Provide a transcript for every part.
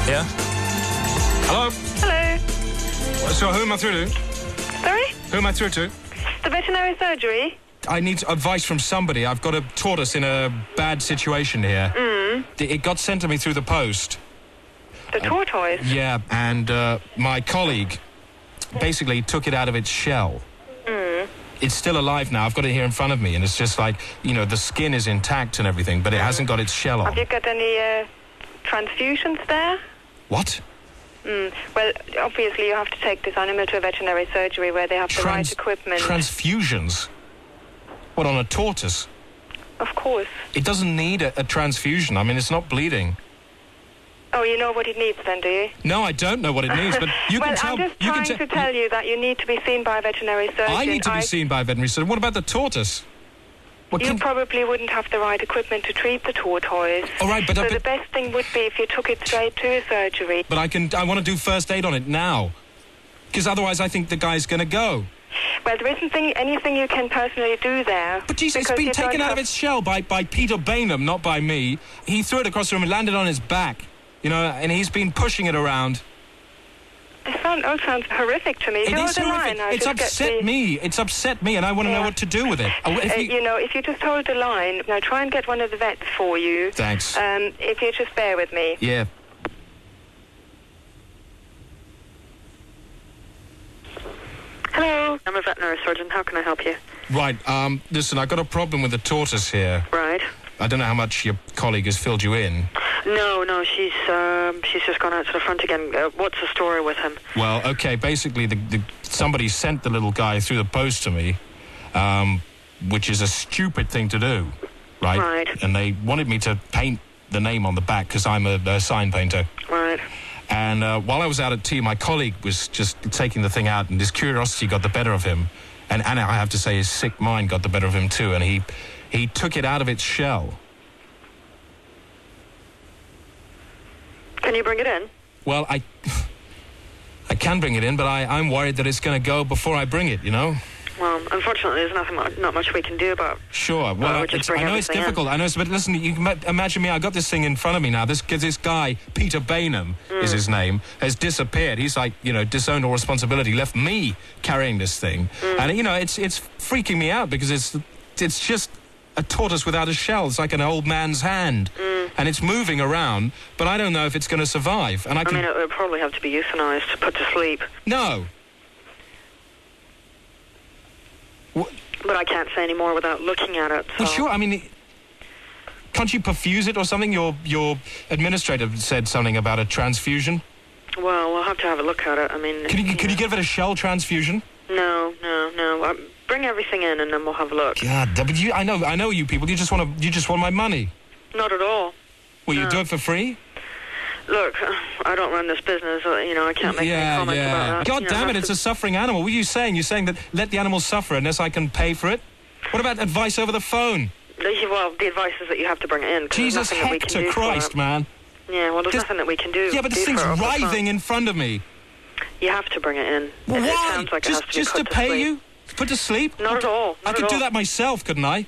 Yeah? Hello? Hello. So who am I through to? Sorry? Who am I through to? The veterinary surgery? I need advice from somebody. I've got a tortoise in a bad situation here. It got sent to me through the post. The tortoise? Yeah, and my colleague basically took it out of its shell. It's still alive now. I've got it here in front of me, and it's just like, you know, the skin is intact and everything, but it hasn't got its shell on. Have you got any transfusions there? What? Well, obviously you have to take this animal to a veterinary surgery where they have the right equipment. Transfusions? What, on a tortoise? Of course. It doesn't need a transfusion. I mean, it's not bleeding. Oh, you know what it needs then, do you? No, I don't know what it needs, but you well, can tell... I'm just trying to tell you that you need to be seen by a veterinary surgeon. I need to be seen by a veterinary surgeon. What about the tortoise? You probably wouldn't have the right equipment to treat the tortoise. All right, but... So the best thing would be if you took it straight to a surgery. But I want to do first aid on it now. Because otherwise I think the guy's going to go. Well, there isn't anything you can personally do there. But Jesus, it's been taken out of its shell by Peter Bainham, not by me. He threw it across the room and landed on his back. You know, and he's been pushing it around. It sounds horrific to me. It is horrific. It's upset me. It's upset me, and I want to know what to do with it. If you just hold the line, now try and get one of the vets for you. Thanks. If you just bear with me. Yeah. Hello, I'm a veterinary surgeon. How can I help you? Right. Listen, I've got a problem with the tortoise here. Right. I don't know how much your colleague has filled you in. No, she's just gone out to the front again. What's the story with him? Well, okay, basically, somebody sent the little guy through the post to me, which is a stupid thing to do, right? Right. And they wanted me to paint the name on the back because I'm a sign painter. Right. And while I was out at tea, my colleague was just taking the thing out, and his curiosity got the better of him. And I have to say, his sick mind got the better of him, too, and he took it out of its shell. Can you bring it in? Well, I can bring it in, but I'm worried that it's going to go before I bring it, you know? Well, unfortunately, there's not much we can do about it. Sure. Well, I know it's difficult. I know, but listen, you can imagine me. I got this thing in front of me now. This guy, Peter Bainham, is his name, has disappeared. He's like, you know, disowned all responsibility, left me carrying this thing, and you know, it's freaking me out because it's just a tortoise without a shell. It's like an old man's hand, and it's moving around, but I don't know if it's going to survive. And I mean, it would probably have to be euthanized, put to sleep. No. But I can't say any more without looking at it. So. Well, sure. I mean, can't you perfuse it or something? Your administrator said something about a transfusion. Well, we'll have to have a look at it. I mean, can you give it a shell transfusion? No. Bring everything in, and then we'll have a look. God, but I know you people. You just want my money. Not at all. Will you do it for free? Look, I don't run this business. You know, I can't make any comments about that. God damn it, it's a suffering animal. What are you saying? You're saying that let the animal suffer unless I can pay for it? What about advice over the phone? Well, the advice is that you have to bring it in. Jesus Hector Christ, man. Yeah, well, there's nothing that we can do. Yeah, but this thing's writhing in front of me. You have to bring it in. Well, why? It sounds like just to pay you? Put to sleep? Not at all. I could do that myself, couldn't I?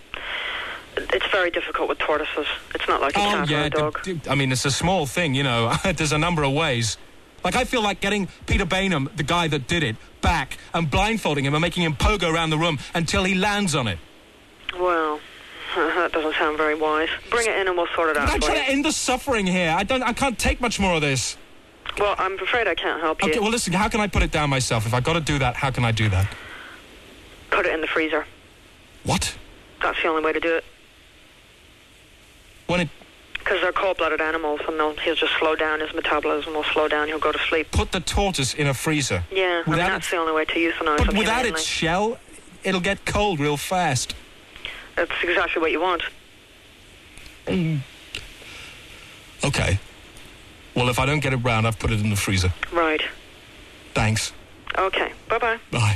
It's very difficult with tortoises. It's not like a cat or a dog. I mean, it's a small thing, you know. There's a number of ways. Like, I feel like getting Peter Bainham, the guy that did it, back and blindfolding him and making him pogo around the room until he lands on it. Well, that doesn't sound very wise. Bring it in and we'll sort it out. I'm trying to end the suffering here. I can't take much more of this. Well, I'm afraid I can't help you. Okay, well, listen, how can I put it down myself? If I've got to do that, how can I do that? Put it in the freezer. What? That's the only way to do it. Because they're cold-blooded animals, and he'll just slow down. His metabolism will slow down. He'll go to sleep. Put the tortoise in a freezer. Yeah, that's the only way to euthanize him. But without its shell, it'll get cold real fast. That's exactly what you want. Okay. Well, if I don't get it round, I've put it in the freezer. Right. Thanks. Okay. Bye-bye. Bye.